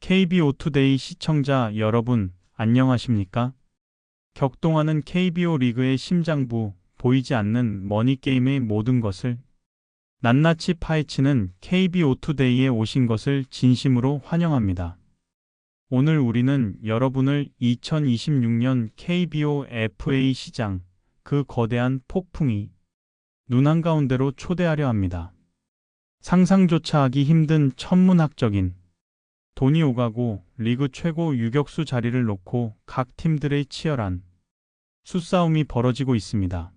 KBO 투데이 시청자 여러분, 안녕하십니까? 격동하는 KBO 리그의 심장부, 보이지 않는 머니게임의 모든 것을 낱낱이 파헤치는 KBO 투데이에 오신 것을 진심으로 환영합니다. 오늘 우리는 여러분을 2026년 KBO FA 시장, 그 거대한 폭풍이 눈 한가운데로 초대하려 합니다. 상상조차 하기 힘든 천문학적인 돈이 오가고 리그 최고 유격수 자리를 놓고 각 팀들의 치열한 수싸움이 벌어지고 있습니다.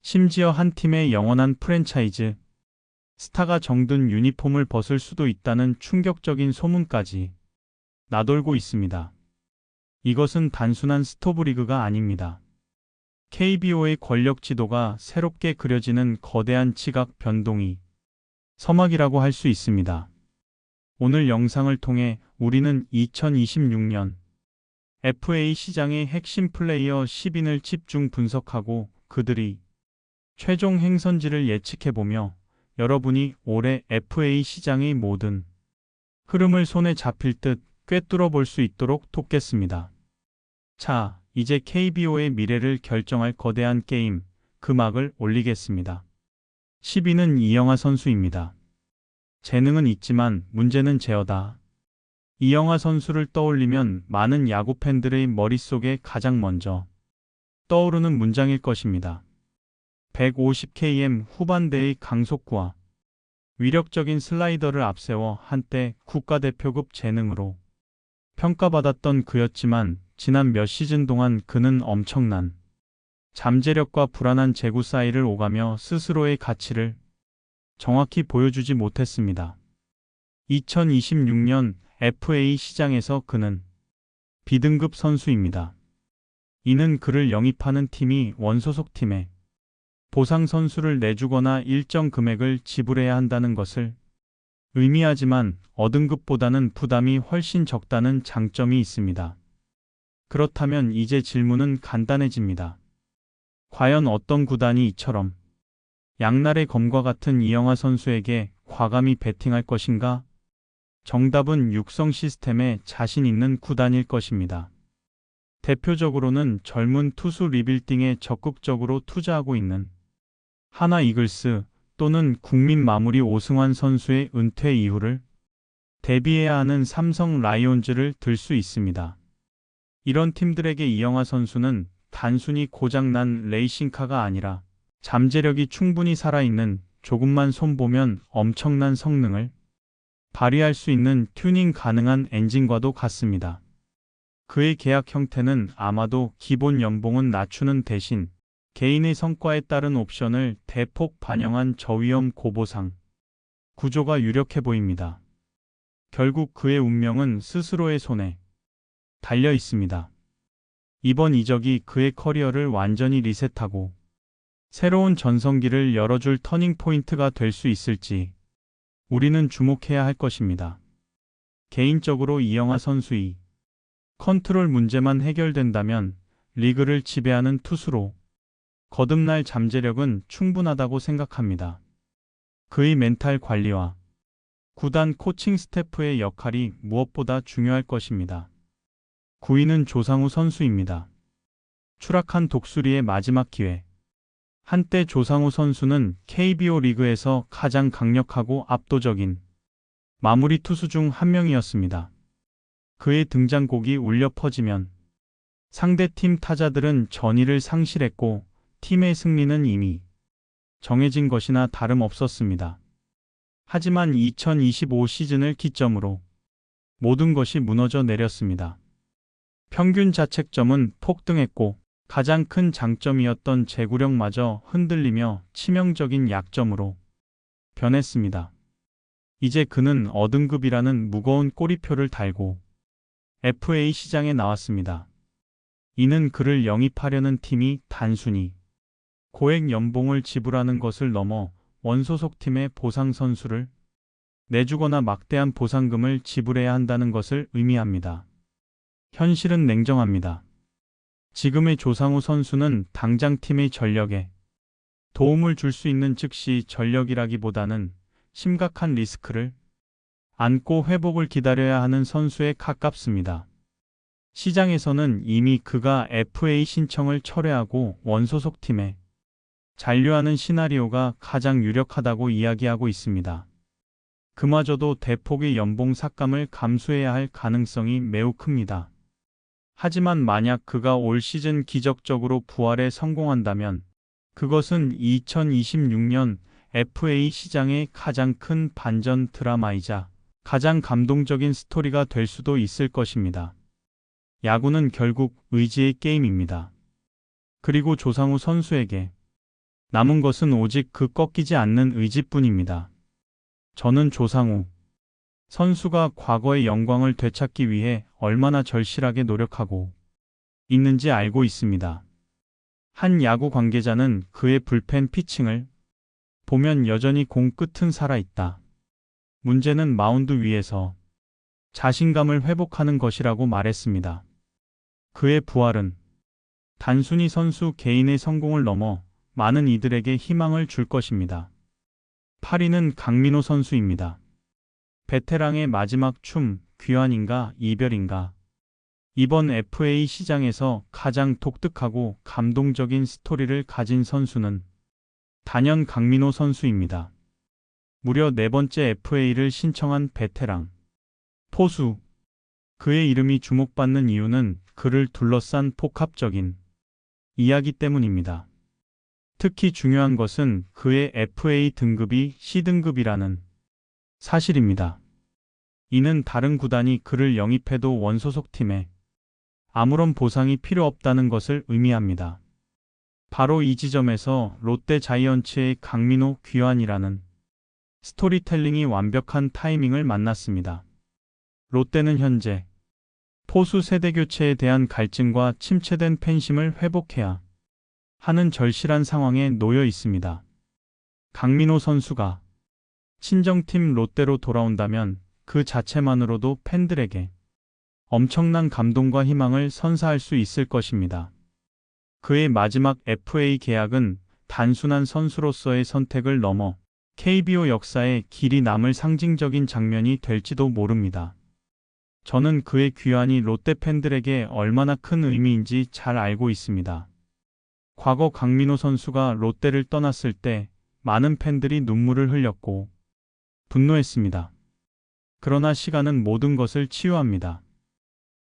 심지어 한 팀의 영원한 프랜차이즈 스타가 정든 유니폼을 벗을 수도 있다는 충격적인 소문까지 나돌고 있습니다. 이것은 단순한 스토브리그가 아닙니다. KBO의 권력 지도가 새롭게 그려지는 거대한 지각 변동이 서막이라고 할 수 있습니다. 오늘 영상을 통해 우리는 2026년 FA 시장의 핵심 플레이어 10인을 집중 분석하고 그들이 최종 행선지를 예측해보며 여러분이 올해 FA 시장의 모든 흐름을 손에 잡힐 듯 꿰뚫어 볼 수 있도록 돕겠습니다. 자, 이제 KBO의 미래를 결정할 거대한 게임, 그 막을 올리겠습니다. 10위는 이영하 선수입니다. 재능은 있지만 문제는 제어다. 이영하 선수를 떠올리면 많은 야구 팬들의 머릿속에 가장 먼저 떠오르는 문장일 것입니다. 150km 후반대의 강속구와 위력적인 슬라이더를 앞세워 한때 국가대표급 재능으로 평가받았던 그였지만 지난 몇 시즌 동안 그는 엄청난 잠재력과 불안한 제구 사이를 오가며 스스로의 가치를 정확히 보여주지 못했습니다. 2026년 FA 시장에서 그는 B등급 선수입니다. 이는 그를 영입하는 팀이 원소속 팀에 보상 선수를 내주거나 일정 금액을 지불해야 한다는 것을 의미하지만 어등급보다는 부담이 훨씬 적다는 장점이 있습니다. 그렇다면 이제 질문은 간단해집니다. 과연 어떤 구단이 이처럼 양날의 검과 같은 이영하 선수에게 과감히 베팅할 것인가? 정답은 육성 시스템에 자신 있는 구단일 것입니다. 대표적으로는 젊은 투수 리빌딩에 적극적으로 투자하고 있는 하나 이글스 또는 국민 마무리 오승환 선수의 은퇴 이후를 대비해야 하는 삼성 라이온즈를 들 수 있습니다. 이런 팀들에게 이영하 선수는 단순히 고장난 레이싱카가 아니라 잠재력이 충분히 살아있는, 조금만 손보면 엄청난 성능을 발휘할 수 있는 튜닝 가능한 엔진과도 같습니다. 그의 계약 형태는 아마도 기본 연봉은 낮추는 대신 개인의 성과에 따른 옵션을 대폭 반영한 저위험 고보상 구조가 유력해 보입니다. 결국 그의 운명은 스스로의 손에 달려 있습니다. 이번 이적이 그의 커리어를 완전히 리셋하고 새로운 전성기를 열어줄 터닝 포인트가 될 수 있을지 우리는 주목해야 할 것입니다. 개인적으로 이영하 선수의 컨트롤 문제만 해결된다면 리그를 지배하는 투수로 거듭날 잠재력은 충분하다고 생각합니다. 그의 멘탈 관리와 구단 코칭 스태프의 역할이 무엇보다 중요할 것입니다. 9위는 조상우 선수입니다. 추락한 독수리의 마지막 기회. 한때 조상우 선수는 KBO 리그에서 가장 강력하고 압도적인 마무리 투수 중 한 명이었습니다. 그의 등장곡이 울려 퍼지면 상대팀 타자들은 전의를 상실했고 팀의 승리는 이미 정해진 것이나 다름없었습니다. 하지만 2025 시즌을 기점으로 모든 것이 무너져 내렸습니다. 평균 자책점은 폭등했고 가장 큰 장점이었던 제구력마저 흔들리며 치명적인 약점으로 변했습니다. 이제 그는 어등급이라는 무거운 꼬리표를 달고 FA 시장에 나왔습니다. 이는 그를 영입하려는 팀이 단순히 고액 연봉을 지불하는 것을 넘어 원소속 팀의 보상 선수를 내주거나 막대한 보상금을 지불해야 한다는 것을 의미합니다. 현실은 냉정합니다. 지금의 조상우 선수는 당장 팀의 전력에 도움을 줄 수 있는 즉시 전력이라기보다는 심각한 리스크를 안고 회복을 기다려야 하는 선수에 가깝습니다. 시장에서는 이미 그가 FA 신청을 철회하고 원소속 팀에 잔류하는 시나리오가 가장 유력하다고 이야기하고 있습니다. 그마저도 대폭의 연봉 삭감을 감수해야 할 가능성이 매우 큽니다. 하지만 만약 그가 올 시즌 기적적으로 부활에 성공한다면 그것은 2026년 FA 시장의 가장 큰 반전 드라마이자 가장 감동적인 스토리가 될 수도 있을 것입니다. 야구는 결국 의지의 게임입니다. 그리고 조상우 선수에게 남은 것은 오직 그 꺾이지 않는 의지뿐입니다. 저는 조상우 선수가 과거의 영광을 되찾기 위해 얼마나 절실하게 노력하고 있는지 알고 있습니다. 한 야구 관계자는 그의 불펜 피칭을 보면 여전히 공 끝은 살아있다. 문제는 마운드 위에서 자신감을 회복하는 것이라고 말했습니다. 그의 부활은 단순히 선수 개인의 성공을 넘어 많은 이들에게 희망을 줄 것입니다. 8위는 강민호 선수입니다. 베테랑의 마지막 춤, 귀환인가 이별인가. 이번 FA 시장에서 가장 독특하고 감동적인 스토리를 가진 선수는 단연 강민호 선수입니다. 무려 4번째 FA를 신청한 베테랑 포수. 그의 이름이 주목받는 이유는 그를 둘러싼 복합적인 이야기 때문입니다. 특히 중요한 것은 그의 FA 등급이 C등급이라는 사실입니다. 이는 다른 구단이 그를 영입해도 원소속 팀에 아무런 보상이 필요 없다는 것을 의미합니다. 바로 이 지점에서 롯데 자이언츠의 강민호 귀환이라는 스토리텔링이 완벽한 타이밍을 만났습니다. 롯데는 현재 포수 세대 교체에 대한 갈증과 침체된 팬심을 회복해야 하는 절실한 상황에 놓여 있습니다. 강민호 선수가 친정팀 롯데로 돌아온다면 그 자체만으로도 팬들에게 엄청난 감동과 희망을 선사할 수 있을 것입니다. 그의 마지막 FA 계약은 단순한 선수로서의 선택을 넘어 KBO 역사에 길이 남을 상징적인 장면이 될지도 모릅니다. 저는 그의 귀환이 롯데 팬들에게 얼마나 큰 의미인지 잘 알고 있습니다. 과거 강민호 선수가 롯데를 떠났을 때 많은 팬들이 눈물을 흘렸고 분노했습니다. 그러나 시간은 모든 것을 치유합니다.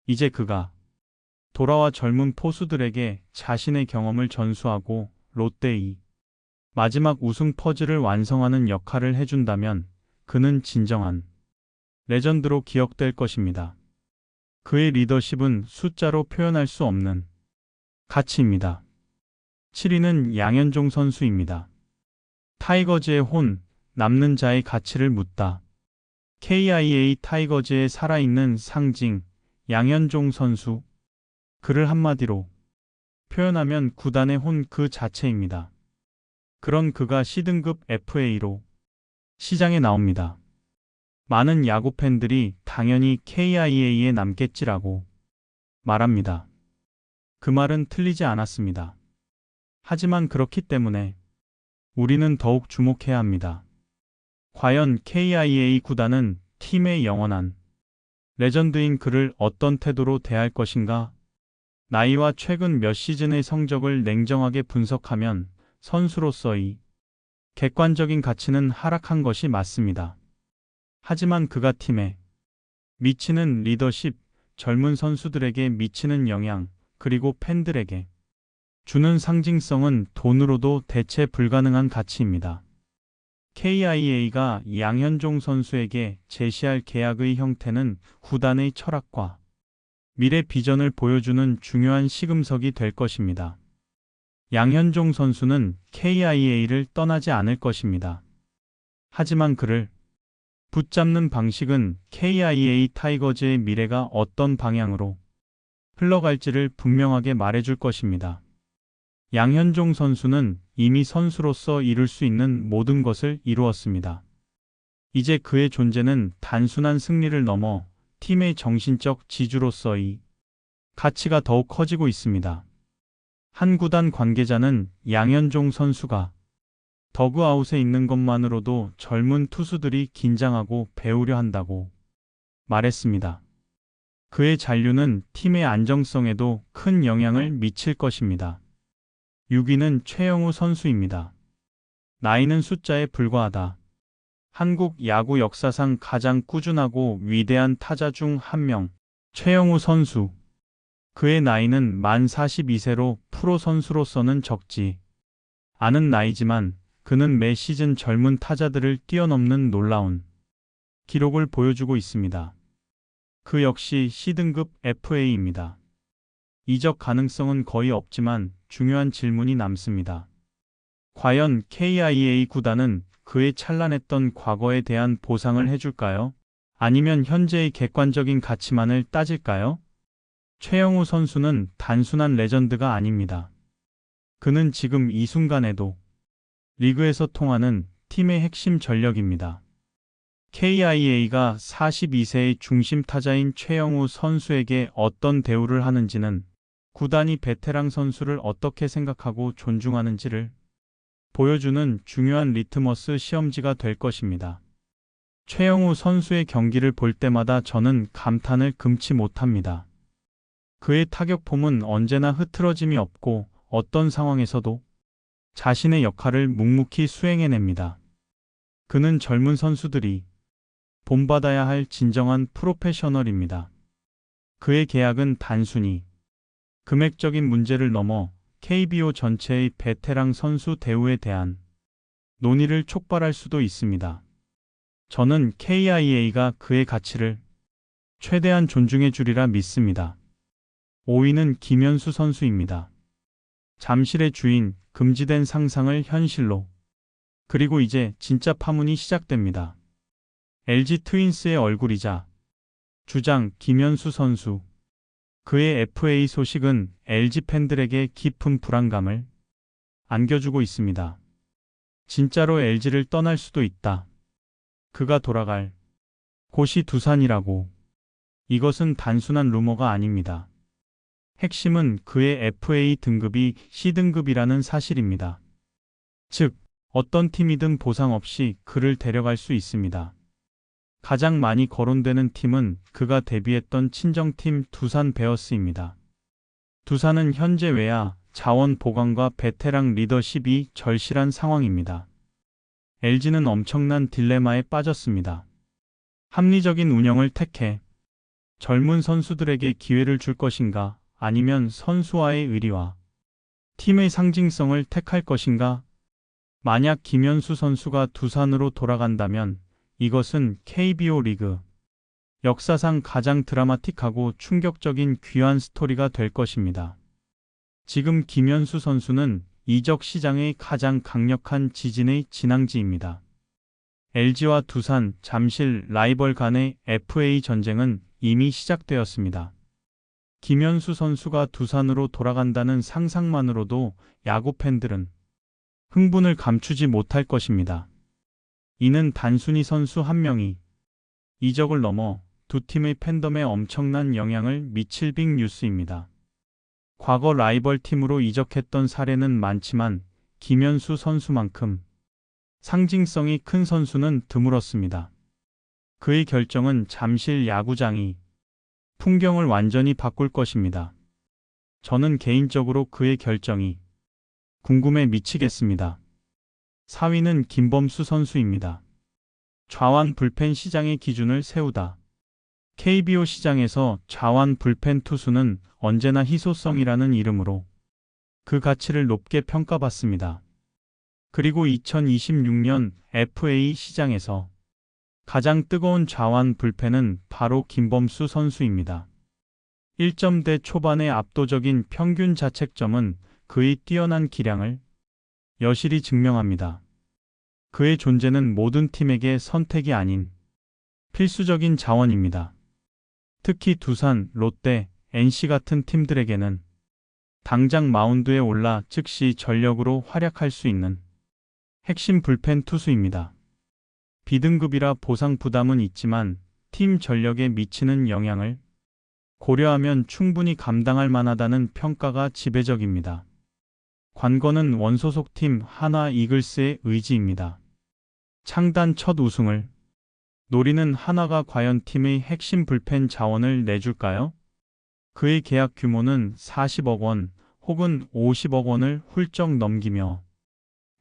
이제 그가 돌아와 젊은 포수들에게 자신의 경험을 전수하고 롯데의 마지막 우승 퍼즐을 완성하는 역할을 해준다면 그는 진정한 레전드로 기억될 것입니다. 그의 리더십은 숫자로 표현할 수 없는 가치입니다. 7위는 양현종 선수입니다. 타이거즈의 혼, 남는 자의 가치를 묻다. KIA 타이거즈의 살아있는 상징, 양현종 선수. 그를 한마디로 표현하면 구단의 혼 그 자체입니다. 그런 그가 C등급 FA로 시장에 나옵니다. 많은 야구 팬들이 당연히 KIA에 남겠지라고 말합니다. 그 말은 틀리지 않았습니다. 하지만 그렇기 때문에 우리는 더욱 주목해야 합니다. 과연 KIA 구단은 팀의 영원한 레전드인 그를 어떤 태도로 대할 것인가? 나이와 최근 몇 시즌의 성적을 냉정하게 분석하면 선수로서의 객관적인 가치는 하락한 것이 맞습니다. 하지만 그가 팀에 미치는 리더십, 젊은 선수들에게 미치는 영향, 그리고 팬들에게 주는 상징성은 돈으로도 대체 불가능한 가치입니다. KIA가 양현종 선수에게 제시할 계약의 형태는 구단의 철학과 미래 비전을 보여주는 중요한 시금석이 될 것입니다. 양현종 선수는 KIA를 떠나지 않을 것입니다. 하지만 그를 붙잡는 방식은 KIA 타이거즈의 미래가 어떤 방향으로 흘러갈지를 분명하게 말해줄 것입니다. 양현종 선수는 이미 선수로서 이룰 수 있는 모든 것을 이루었습니다. 이제 그의 존재는 단순한 승리를 넘어 팀의 정신적 지주로서의 가치가 더욱 커지고 있습니다. 한 구단 관계자는 양현종 선수가 더그아웃에 있는 것만으로도 젊은 투수들이 긴장하고 배우려 한다고 말했습니다. 그의 잔류는 팀의 안정성에도 큰 영향을 미칠 것입니다. 6위는 최영우 선수입니다. 나이는 숫자에 불과하다. 한국 야구 역사상 가장 꾸준하고 위대한 타자 중 한 명, 최영우 선수. 그의 나이는 만 42세로 프로 선수로서는 적지 않은 나이지만 그는 매 시즌 젊은 타자들을 뛰어넘는 놀라운 기록을 보여주고 있습니다. 그 역시 C등급 FA입니다. 이적 가능성은 거의 없지만 중요한 질문이 남습니다. 과연 KIA 구단은 그의 찬란했던 과거에 대한 보상을 해줄까요? 아니면 현재의 객관적인 가치만을 따질까요? 최영우 선수는 단순한 레전드가 아닙니다. 그는 지금 이 순간에도 리그에서 통하는 팀의 핵심 전력입니다. KIA가 42세의 중심 타자인 최영우 선수에게 어떤 대우를 하는지는 구단이 베테랑 선수를 어떻게 생각하고 존중하는지를 보여주는 중요한 리트머스 시험지가 될 것입니다. 최영우 선수의 경기를 볼 때마다 저는 감탄을 금치 못합니다. 그의 타격폼은 언제나 흐트러짐이 없고 어떤 상황에서도 자신의 역할을 묵묵히 수행해냅니다. 그는 젊은 선수들이 본받아야 할 진정한 프로페셔널입니다. 그의 계약은 단순히 금액적인 문제를 넘어 KBO 전체의 베테랑 선수 대우에 대한 논의를 촉발할 수도 있습니다. 저는 KIA가 그의 가치를 최대한 존중해 주리라 믿습니다. 5위는 김현수 선수입니다. 잠실의 주인, 금지된 상상을 현실로. 그리고 이제 진짜 파문이 시작됩니다. LG 트윈스의 얼굴이자 주장 김현수 선수. 그의 FA 소식은 LG 팬들에게 깊은 불안감을 안겨주고 있습니다. 진짜로 LG를 떠날 수도 있다. 그가 돌아갈 곳이 두산이라고. 이것은 단순한 루머가 아닙니다. 핵심은 그의 FA 등급이 C등급이라는 사실입니다. 즉, 어떤 팀이든 보상 없이 그를 데려갈 수 있습니다. 가장 많이 거론되는 팀은 그가 데뷔했던 친정팀 두산 베어스입니다. 두산은 현재 외야, 자원 보강과 베테랑 리더십이 절실한 상황입니다. LG는 엄청난 딜레마에 빠졌습니다. 합리적인 운영을 택해 젊은 선수들에게 기회를 줄 것인가, 아니면 선수와의 의리와 팀의 상징성을 택할 것인가? 만약 김현수 선수가 두산으로 돌아간다면 이것은 KBO 리그 역사상 가장 드라마틱하고 충격적인 귀환 스토리가 될 것입니다. 지금 김현수 선수는 이적 시장의 가장 강력한 지진의 진앙지입니다. LG와 두산, 잠실 라이벌 간의 FA 전쟁은 이미 시작되었습니다. 김현수 선수가 두산으로 돌아간다는 상상만으로도 야구 팬들은 흥분을 감추지 못할 것입니다. 이는 단순히 선수 한 명이 이적을 넘어 두 팀의 팬덤에 엄청난 영향을 미칠 빅뉴스입니다. 과거 라이벌 팀으로 이적했던 사례는 많지만 김현수 선수만큼 상징성이 큰 선수는 드물었습니다. 그의 결정은 잠실 야구장이 풍경을 완전히 바꿀 것입니다. 저는 개인적으로 그의 결정이 궁금해 미치겠습니다. 4위는 김범수 선수입니다. 좌완 불펜 시장의 기준을 세우다. KBO 시장에서 좌완 불펜 투수는 언제나 희소성이라는 이름으로 그 가치를 높게 평가받습니다. 그리고 2026년 FA 시장에서 가장 뜨거운 좌완 불펜은 바로 김범수 선수입니다. 1점대 초반의 압도적인 평균 자책점은 그의 뛰어난 기량을 여실히 증명합니다. 그의 존재는 모든 팀에게 선택이 아닌 필수적인 자원입니다. 특히 두산, 롯데, NC 같은 팀들에게는 당장 마운드에 올라 즉시 전력으로 활약할 수 있는 핵심 불펜 투수입니다. B등급이라 보상 부담은 있지만 팀 전력에 미치는 영향을 고려하면 충분히 감당할 만하다는 평가가 지배적입니다. 관건은 원소속팀 하나 이글스의 의지입니다. 창단 첫 우승을 노리는 하나가 과연 팀의 핵심 불펜 자원을 내줄까요? 그의 계약 규모는 40억 원 혹은 50억 원을 훌쩍 넘기며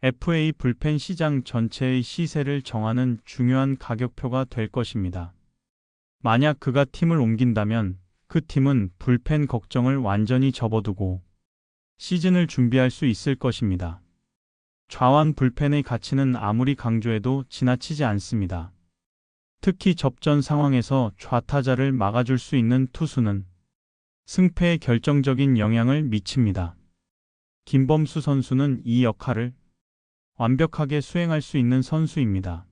FA 불펜 시장 전체의 시세를 정하는 중요한 가격표가 될 것입니다. 만약 그가 팀을 옮긴다면 그 팀은 불펜 걱정을 완전히 접어두고 시즌을 준비할 수 있을 것입니다. 좌완 불펜의 가치는 아무리 강조해도 지나치지 않습니다. 특히 접전 상황에서 좌타자를 막아줄 수 있는 투수는 승패에 결정적인 영향을 미칩니다. 김범수 선수는 이 역할을 완벽하게 수행할 수 있는 선수입니다.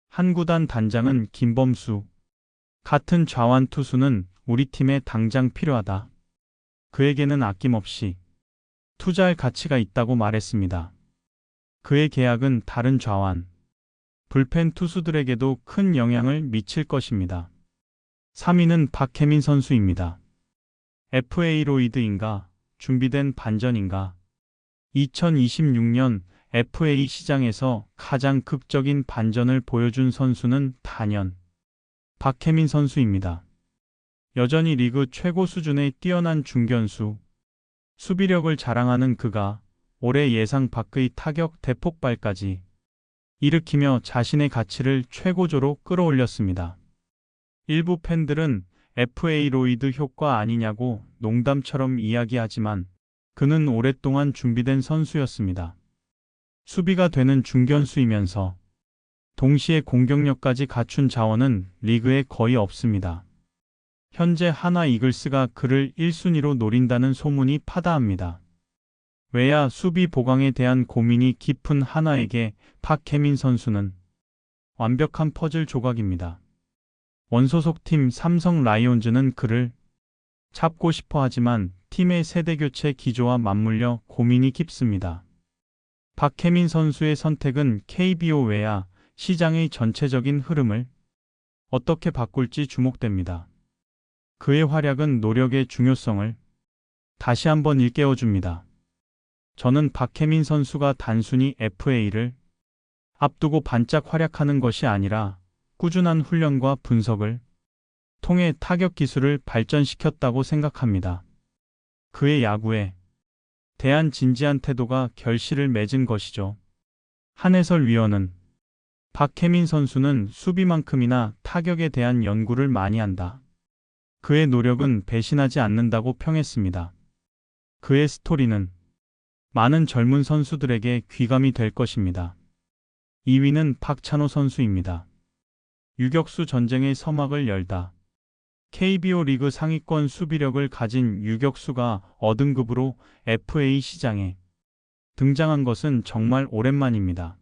한 구단 단장은 김범수 같은 좌완 투수는 우리 팀에 당장 필요하다. 그에게는 아낌없이 투자할 가치가 있다고 말했습니다. 그의 계약은 다른 좌완 불펜 투수들에게도 큰 영향을 미칠 것입니다. 3위는 박혜민 선수입니다. FA 로이드인가 준비된 반전인가 2026년 FA 시장에서 가장 극적인 반전을 보여준 선수는 단연 박혜민 선수입니다. 여전히 리그 최고 수준의 뛰어난 중견수, 수비력을 자랑하는 그가 올해 예상 밖의 타격 대폭발까지 일으키며 자신의 가치를 최고조로 끌어올렸습니다. 일부 팬들은 FA 로이드 효과 아니냐고 농담처럼 이야기하지만 그는 오랫동안 준비된 선수였습니다. 수비가 되는 중견수이면서 동시에 공격력까지 갖춘 자원은 리그에 거의 없습니다. 현재 하나 이글스가 그를 1순위로 노린다는 소문이 파다합니다. 외야 수비 보강에 대한 고민이 깊은 하나에게 박혜민 선수는 완벽한 퍼즐 조각입니다. 원소속팀 삼성 라이온즈는 그를 잡고 싶어 하지만 팀의 세대교체 기조와 맞물려 고민이 깊습니다. 박혜민 선수의 선택은 KBO 외야 시장의 전체적인 흐름을 어떻게 바꿀지 주목됩니다. 그의 활약은 노력의 중요성을 다시 한번 일깨워줍니다. 저는 박혜민 선수가 단순히 FA를 앞두고 반짝 활약하는 것이 아니라 꾸준한 훈련과 분석을 통해 타격 기술을 발전시켰다고 생각합니다. 그의 야구에 대한 진지한 태도가 결실을 맺은 것이죠. 한 해설위원은 박혜민 선수는 수비만큼이나 타격에 대한 연구를 많이 한다. 그의 노력은 배신하지 않는다고 평했습니다. 그의 스토리는 많은 젊은 선수들에게 귀감이 될 것입니다. 2위는 박찬호 선수입니다. 유격수 전쟁의 서막을 열다. KBO 리그 상위권 수비력을 가진 유격수가 어등급으로 FA 시장에 등장한 것은 정말 오랜만입니다.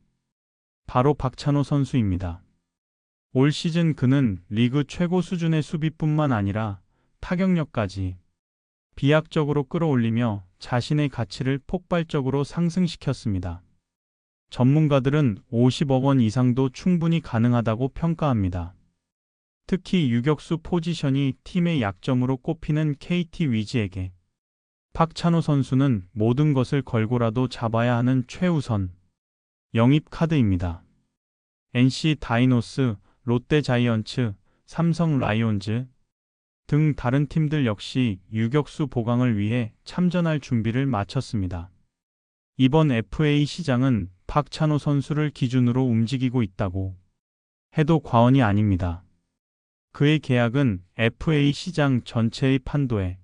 바로 박찬호 선수입니다. 올 시즌 그는 리그 최고 수준의 수비뿐만 아니라 타격력까지 비약적으로 끌어올리며 자신의 가치를 폭발적으로 상승시켰습니다. 전문가들은 50억 원 이상도 충분히 가능하다고 평가합니다. 특히 유격수 포지션이 팀의 약점으로 꼽히는 KT 위즈에게 박찬호 선수는 모든 것을 걸고라도 잡아야 하는 최우선 영입 카드입니다. NC 다이노스, 롯데 자이언츠, 삼성 라이온즈 등 다른 팀들 역시 유격수 보강을 위해 참전할 준비를 마쳤습니다. 이번 FA 시장은 박찬호 선수를 기준으로 움직이고 있다고 해도 과언이 아닙니다. 그의 계약은 FA 시장 전체의 판도에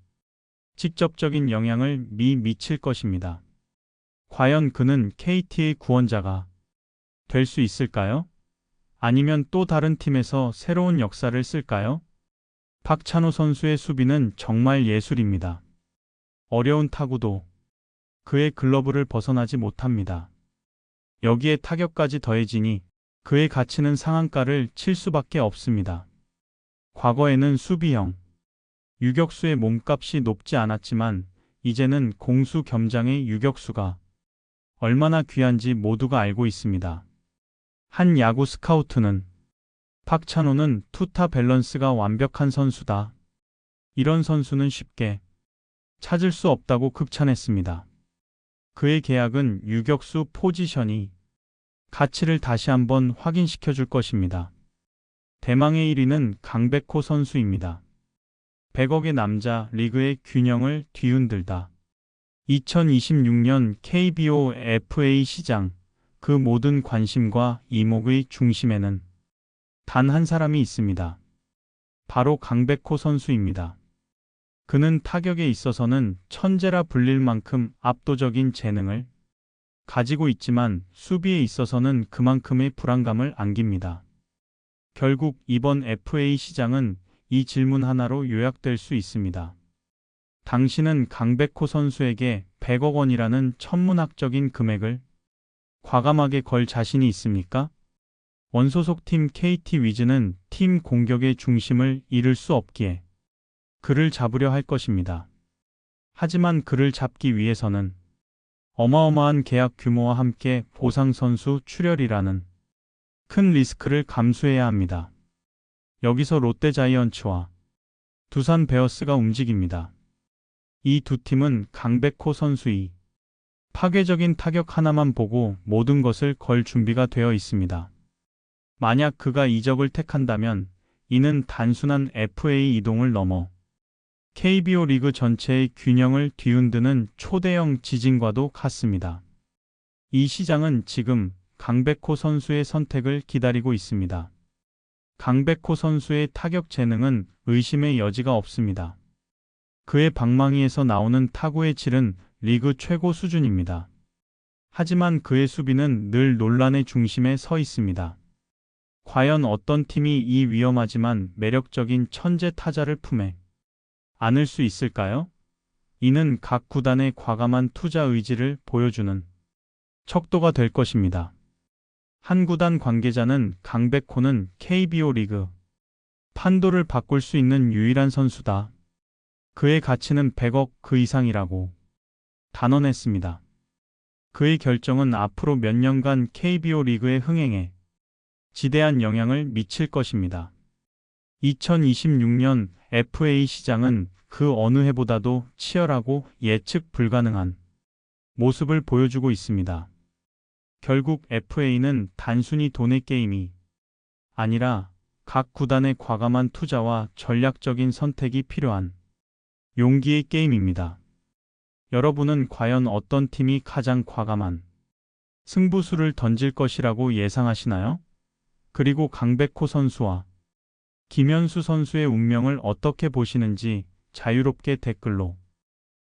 직접적인 영향을 미칠 것입니다. 과연 그는 KT의 구원자가 될 수 있을까요? 아니면 또 다른 팀에서 새로운 역사를 쓸까요? 박찬호 선수의 수비는 정말 예술입니다. 어려운 타구도 그의 글러브를 벗어나지 못합니다. 여기에 타격까지 더해지니 그의 가치는 상한가를 칠 수밖에 없습니다. 과거에는 수비형 유격수의 몸값이 높지 않았지만 이제는 공수 겸장의 유격수가 얼마나 귀한지 모두가 알고 있습니다. 한 야구 스카우트는 박찬호는 투타 밸런스가 완벽한 선수다. 이런 선수는 쉽게 찾을 수 없다고 극찬했습니다. 그의 계약은 유격수 포지션이 가치를 다시 한번 확인시켜 줄 것입니다. 대망의 1위는 강백호 선수입니다. 100억의 남자 리그의 균형을 뒤흔들다. 2026년 KBO FA 시장 그 모든 관심과 이목의 중심에는 단 한 사람이 있습니다. 바로 강백호 선수입니다. 그는 타격에 있어서는 천재라 불릴 만큼 압도적인 재능을 가지고 있지만 수비에 있어서는 그만큼의 불안감을 안깁니다. 결국 이번 FA 시장은 이 질문 하나로 요약될 수 있습니다. 당신은 강백호 선수에게 100억 원이라는 천문학적인 금액을 과감하게 걸 자신이 있습니까? 원소속 팀 KT 위즈는 팀 공격의 중심을 잃을 수 없기에 그를 잡으려 할 것입니다. 하지만 그를 잡기 위해서는 어마어마한 계약 규모와 함께 보상 선수 출혈이라는 큰 리스크를 감수해야 합니다. 여기서 롯데자이언츠와 두산 베어스가 움직입니다. 이 두 팀은 강백호 선수의 파괴적인 타격 하나만 보고 모든 것을 걸 준비가 되어 있습니다. 만약 그가 이적을 택한다면 이는 단순한 FA 이동을 넘어 KBO 리그 전체의 균형을 뒤흔드는 초대형 지진과도 같습니다. 이 시장은 지금 강백호 선수의 선택을 기다리고 있습니다. 강백호 선수의 타격 재능은 의심의 여지가 없습니다. 그의 방망이에서 나오는 타구의 질은 리그 최고 수준입니다. 하지만 그의 수비는 늘 논란의 중심에 서 있습니다. 과연 어떤 팀이 이 위험하지만 매력적인 천재 타자를 품에 안을 수 있을까요? 이는 각 구단의 과감한 투자 의지를 보여주는 척도가 될 것입니다. 한 구단 관계자는 강백호는 KBO 리그 판도를 바꿀 수 있는 유일한 선수다. 그의 가치는 100억 그 이상이라고 단언했습니다. 그의 결정은 앞으로 몇 년간 KBO 리그의 흥행에 지대한 영향을 미칠 것입니다. 2026년 FA 시장은 그 어느 해보다도 치열하고 예측 불가능한 모습을 보여주고 있습니다. 결국 FA는 단순히 돈의 게임이 아니라 각 구단의 과감한 투자와 전략적인 선택이 필요한 용기의 게임입니다. 여러분은 과연 어떤 팀이 가장 과감한 승부수를 던질 것이라고 예상하시나요? 그리고 강백호 선수와 김현수 선수의 운명을 어떻게 보시는지 자유롭게 댓글로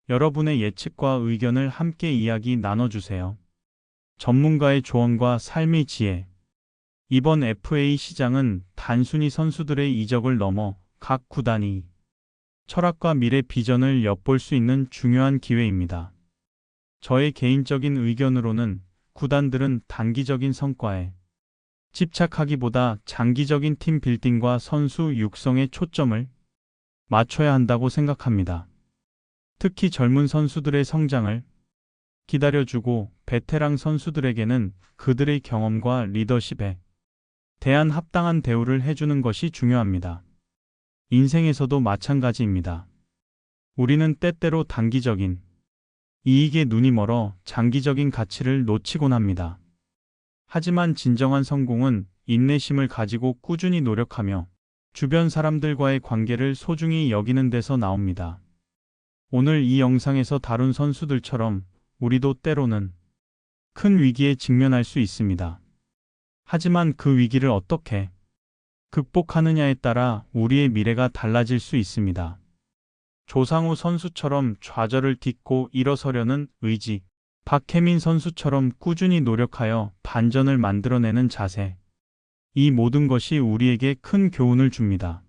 여러분의 예측과 의견을 함께 이야기 나눠주세요. 전문가의 조언과 삶의 지혜. 이번 FA 시장은 단순히 선수들의 이적을 넘어 각 구단이 철학과 미래 비전을 엿볼 수 있는 중요한 기회입니다. 저의 개인적인 의견으로는 구단들은 단기적인 성과에 집착하기보다 장기적인 팀 빌딩과 선수 육성에 초점을 맞춰야 한다고 생각합니다. 특히 젊은 선수들의 성장을 기다려주고 베테랑 선수들에게는 그들의 경험과 리더십에 대한 합당한 대우를 해주는 것이 중요합니다. 인생에서도 마찬가지입니다. 우리는 때때로 단기적인 이익에 눈이 멀어 장기적인 가치를 놓치곤 합니다. 하지만 진정한 성공은 인내심을 가지고 꾸준히 노력하며 주변 사람들과의 관계를 소중히 여기는 데서 나옵니다. 오늘 이 영상에서 다룬 선수들처럼 우리도 때로는 큰 위기에 직면할 수 있습니다. 하지만 그 위기를 어떻게 극복하느냐에 따라 우리의 미래가 달라질 수 있습니다. 조상우 선수처럼 좌절을 딛고 일어서려는 의지, 박혜민 선수처럼 꾸준히 노력하여 반전을 만들어내는 자세. 이 모든 것이 우리에게 큰 교훈을 줍니다.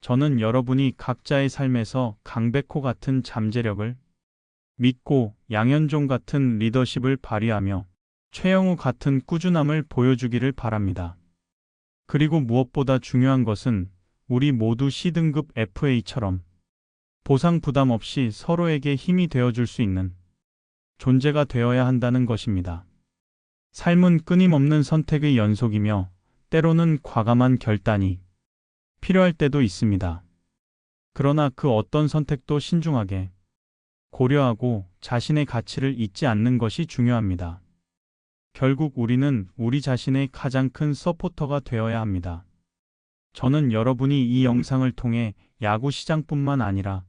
저는 여러분이 각자의 삶에서 강백호 같은 잠재력을 믿고 양현종 같은 리더십을 발휘하며 최영우 같은 꾸준함을 보여주기를 바랍니다. 그리고 무엇보다 중요한 것은 우리 모두 C등급 FA처럼 보상 부담 없이 서로에게 힘이 되어줄 수 있는 존재가 되어야 한다는 것입니다. 삶은 끊임없는 선택의 연속이며 때로는 과감한 결단이 필요할 때도 있습니다. 그러나 그 어떤 선택도 신중하게 고려하고 자신의 가치를 잊지 않는 것이 중요합니다. 결국 우리는 우리 자신의 가장 큰 서포터가 되어야 합니다. 저는 여러분이 이 영상을 통해 야구 시장뿐만 아니라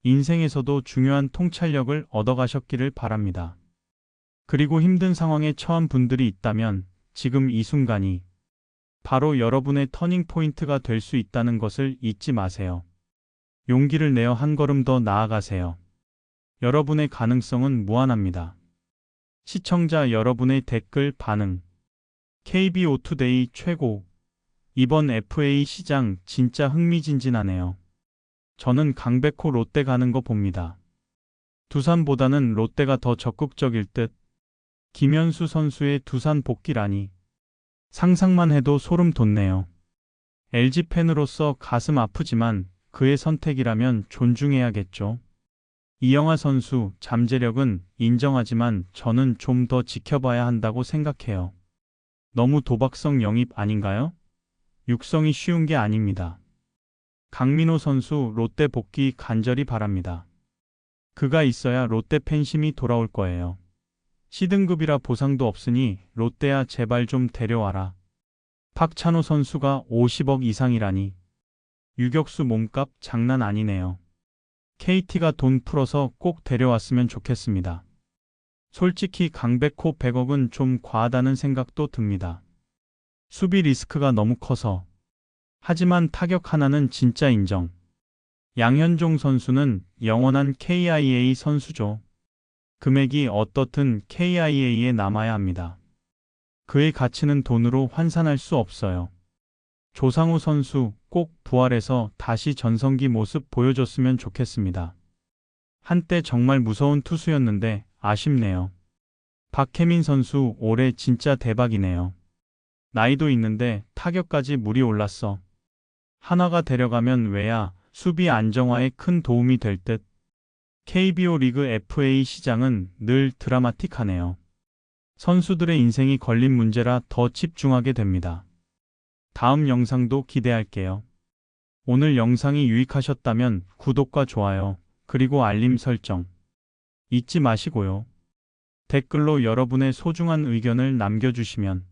인생에서도 중요한 통찰력을 얻어가셨기를 바랍니다. 그리고 힘든 상황에 처한 분들이 있다면 지금 이 순간이 바로 여러분의 터닝 포인트가 될 수 있다는 것을 잊지 마세요. 용기를 내어 한 걸음 더 나아가세요. 여러분의 가능성은 무한합니다. 시청자 여러분의 댓글 반응. KBO 투데이 최고. 이번 FA 시장 진짜 흥미진진하네요. 저는 강백호 롯데 가는 거 봅니다. 두산보다는 롯데가 더 적극적일 듯. 김현수 선수의 두산 복귀라니. 상상만 해도 소름 돋네요. LG 팬으로서 가슴 아프지만 그의 선택이라면 존중해야겠죠. 이영하 선수 잠재력은 인정하지만 저는 좀 더 지켜봐야 한다고 생각해요. 너무 도박성 영입 아닌가요? 육성이 쉬운 게 아닙니다. 강민호 선수 롯데 복귀 간절히 바랍니다. 그가 있어야 롯데 팬심이 돌아올 거예요. C등급이라 보상도 없으니 롯데야 제발 좀 데려와라. 박찬호 선수가 50억 이상이라니. 유격수 몸값 장난 아니네요. KT가 돈 풀어서 꼭 데려왔으면 좋겠습니다. 솔직히 강백호 100억은 좀 과하다는 생각도 듭니다. 수비 리스크가 너무 커서. 하지만 타격 하나는 진짜 인정. 양현종 선수는 영원한 KIA 선수죠. 금액이 어떻든 KIA에 남아야 합니다. 그의 가치는 돈으로 환산할 수 없어요. 조상우 선수 꼭 부활해서 다시 전성기 모습 보여줬으면 좋겠습니다. 한때 정말 무서운 투수였는데 아쉽네요. 박혜민 선수 올해 진짜 대박이네요. 나이도 있는데 타격까지 물이 올랐어. 하나가 데려가면 외야, 수비 안정화에 큰 도움이 될 듯. KBO 리그 FA 시장은 늘 드라마틱하네요. 선수들의 인생이 걸린 문제라 더 집중하게 됩니다. 다음 영상도 기대할게요. 오늘 영상이 유익하셨다면 구독과 좋아요, 그리고 알림 설정 잊지 마시고요. 댓글로 여러분의 소중한 의견을 남겨주시면